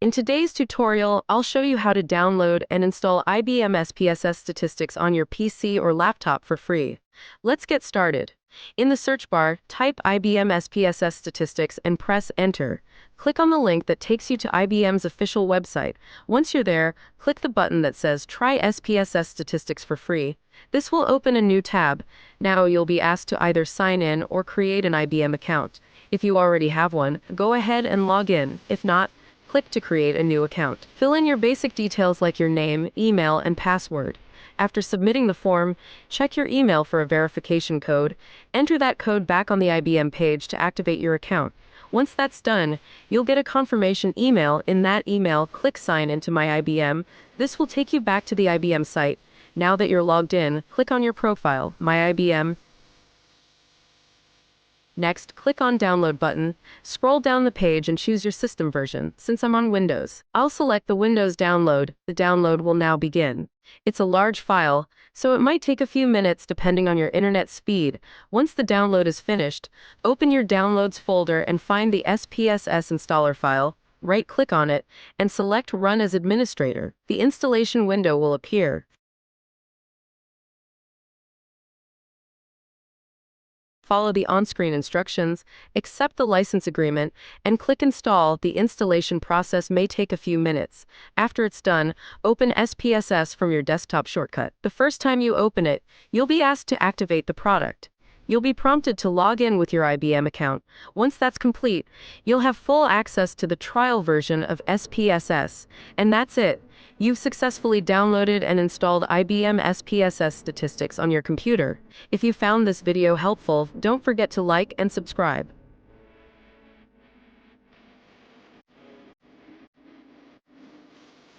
In today's tutorial, I'll show you how to download and install IBM SPSS statistics on your PC or laptop for free. Let's get started. In the search bar, type IBM SPSS statistics and press Enter. Click on the link that takes you to IBM's official website. Once you're there, click the button that says Try SPSS statistics for free. This will open a new tab. Now you'll be asked to either sign in or create an IBM account. If you already have one, go ahead and log in. If not, click to create a new account. Fill in your basic details like your name, email, and password. After submitting the form, check your email for a verification code. Enter that code back on the IBM page to activate your account. Once that's done, you'll get a confirmation email. In that email, click Sign into My IBM. This will take you back to the IBM site. Now that you're logged in, click on your profile, My IBM. Next, click on Download button, scroll down the page and choose your system version. Since I'm on Windows, I'll select the Windows download. The download will now begin. It's a large file, so it might take a few minutes depending on your internet speed. Once the download is finished, open your Downloads folder and find the SPSS installer file. Right-click on it and select Run as Administrator. The installation window will appear. Follow the on-screen instructions, accept the license agreement, and click Install. The installation process may take a few minutes. After it's done, open SPSS from your desktop shortcut. The first time you open it, you'll be asked to activate the product. You'll be prompted to log in with your IBM account. Once that's complete, you'll have full access to the trial version of SPSS. And that's it. You've successfully downloaded and installed IBM SPSS statistics on your computer. If you found this video helpful, don't forget to like and subscribe.